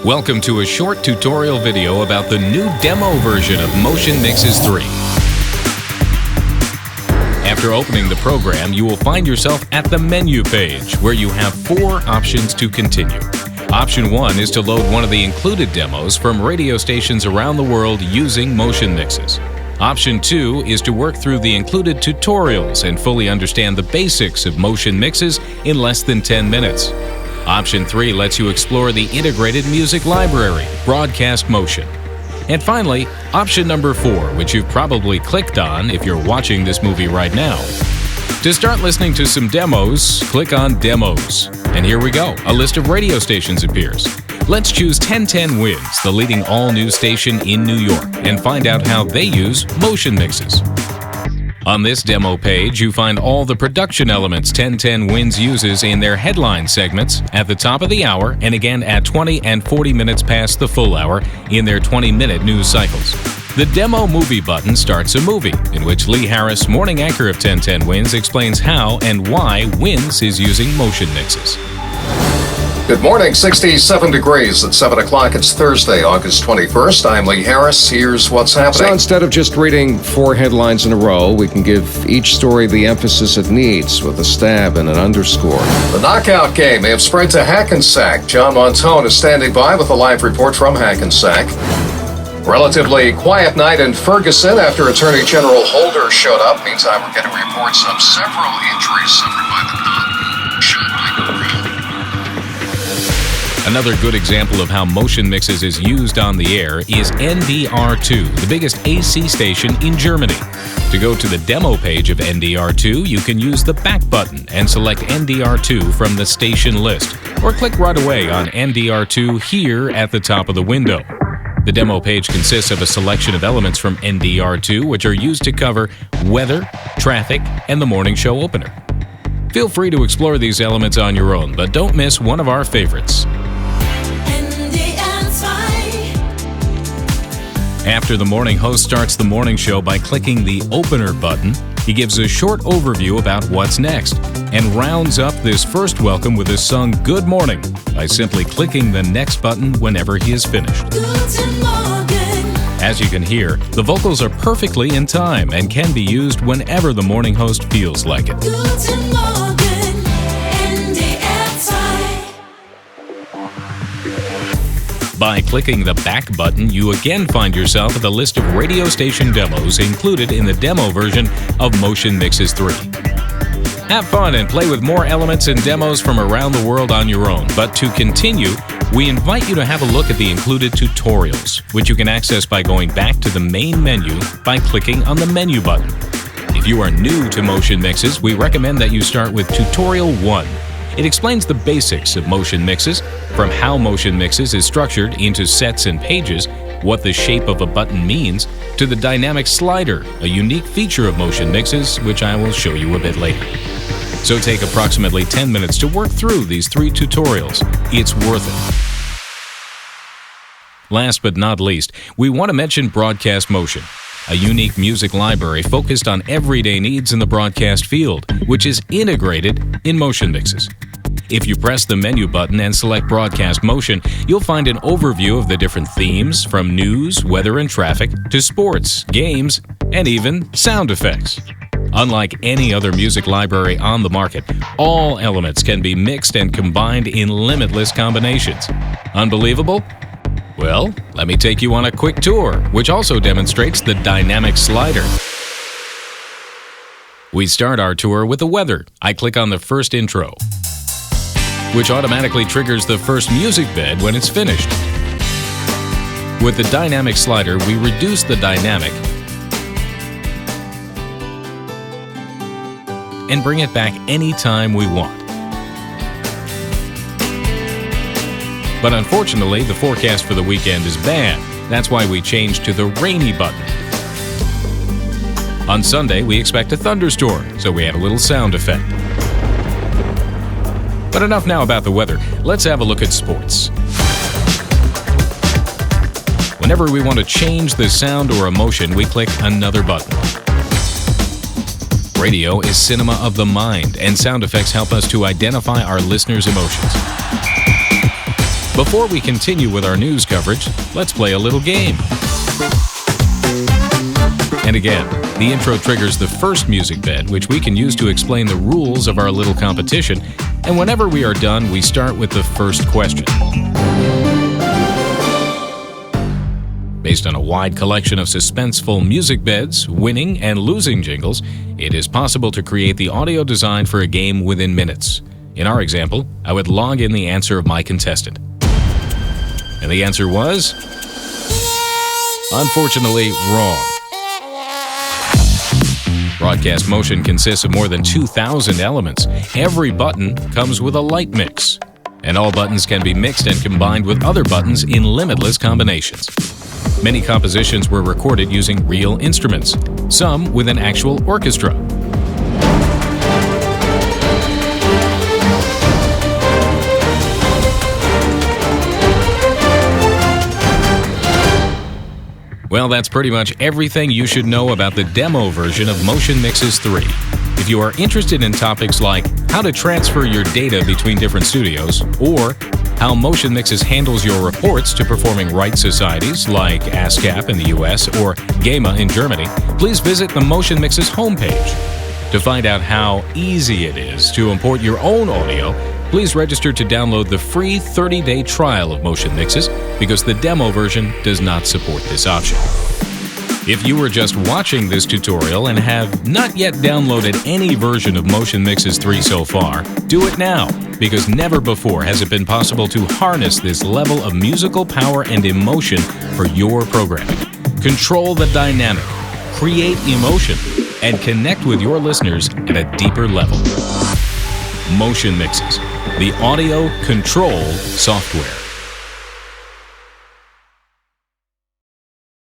Welcome to a short tutorial video about the new demo version of Motionmixes 3. After opening the program, you will find yourself at the menu page, where you have 4 options to continue. Option 1 is to load one of the included demos from radio stations around the world using Motionmixes. Option 2 is to work through the included tutorials and fully understand the basics of Motionmixes in less than 10 minutes. Option 3 lets you explore the integrated music library, Broadcast Motion. And finally, option number 4, which you've probably clicked on if you're watching this movie right now. To start listening to some demos, click on Demos. And here we go, a list of radio stations appears. Let's choose 1010 Wins, the leading all-news station in New York, and find out how they use Motionmixes. On this demo page, you find all the production elements 1010 Wins uses in their headline segments at the top of the hour and again at 20 and 40 minutes past the full hour in their 20-minute news cycles. The Demo Movie button starts a movie in which Lee Harris, morning anchor of 1010 Wins, explains how and why Wins is using Motionmixes. Good morning, 67 degrees at 7 o'clock. It's Thursday, August 21st. I'm Lee Harris. Here's what's happening. So instead of just reading 4 headlines in a row, we can give each story the emphasis it needs with a stab and an underscore. The knockout game may have spread to Hackensack. John Montone is standing by with a live report from Hackensack. Relatively quiet night in Ferguson after Attorney General Holder showed up. Meantime, we're getting reports of several injuries suffered by the cop shot by the crowd. Another good example of how Motionmixes is used on the air is NDR2, the biggest AC station in Germany. To go to the demo page of NDR2, you can use the back button and select NDR2 from the station list, or click right away on NDR2 here at the top of the window. The demo page consists of a selection of elements from NDR2, which are used to cover weather, traffic, and the morning show opener. Feel free to explore these elements on your own, but don't miss one of our favorites. After the morning host starts the morning show by clicking the Opener button, he gives a short overview about what's next and rounds up this first welcome with his song Good Morning by simply clicking the next button whenever he is finished. As you can hear, the vocals are perfectly in time and can be used whenever the morning host feels like it. By clicking the back button, you again find yourself at the list of radio station demos included in the demo version of Motionmixes 3. Have fun and play with more elements and demos from around the world on your own, but to continue, we invite you to have a look at the included tutorials, which you can access by going back to the main menu by clicking on the menu button. If you are new to Motionmixes, we recommend that you start with Tutorial 1. It explains the basics of Motionmixes, from how Motionmixes is structured into sets and pages, what the shape of a button means, to the dynamic slider, a unique feature of Motionmixes, which I will show you a bit later. So take approximately 10 minutes to work through these 3 tutorials. It's worth it. Last but not least, we want to mention Broadcast Motion, a unique music library focused on everyday needs in the broadcast field, which is integrated in Motionmixes. If you press the menu button and select Broadcast Motion, you'll find an overview of the different themes, from news, weather and traffic, to sports, games, and even sound effects. Unlike any other music library on the market, all elements can be mixed and combined in limitless combinations. Unbelievable? Well, let me take you on a quick tour, which also demonstrates the dynamic slider. We start our tour with the weather. I click on the first intro, which automatically triggers the first music bed when it's finished. With the dynamic slider, we reduce the dynamic and bring it back anytime we want. But unfortunately, the forecast for the weekend is bad. That's why we changed to the rainy button. On Sunday, we expect a thunderstorm, so we have a little sound effect. But enough now about the weather. Let's have a look at sports. Whenever we want to change the sound or emotion, we click another button. Radio is cinema of the mind, and sound effects help us to identify our listeners' emotions. Before we continue with our news coverage, let's play a little game. And again, the intro triggers the first music bed, which we can use to explain the rules of our little competition. And whenever we are done, we start with the first question. Based on a wide collection of suspenseful music beds, winning and losing jingles, it is possible to create the audio design for a game within minutes. In our example, I would log in the answer of my contestant. And the answer was, unfortunately, wrong. Broadcast motion consists of more than 2,000 elements. Every button comes with a light mix, and all buttons can be mixed and combined with other buttons in limitless combinations. Many compositions were recorded using real instruments, some with an actual orchestra. Well, that's pretty much everything you should know about the demo version of Motionmixes 3. If you are interested in topics like how to transfer your data between different studios, or how Motionmixes handles your reports to performing rights societies like ASCAP in the US or GEMA in Germany, please visit the Motionmixes homepage. To find out how easy it is to import your own audio, please register to download the free 30-day trial of Motionmixes because the demo version does not support this option. If you were just watching this tutorial and have not yet downloaded any version of Motionmixes 3 so far, do it now, because never before has it been possible to harness this level of musical power and emotion for your programming. Control the dynamic, create emotion, and connect with your listeners at a deeper level. Motionmixes, the audio control software.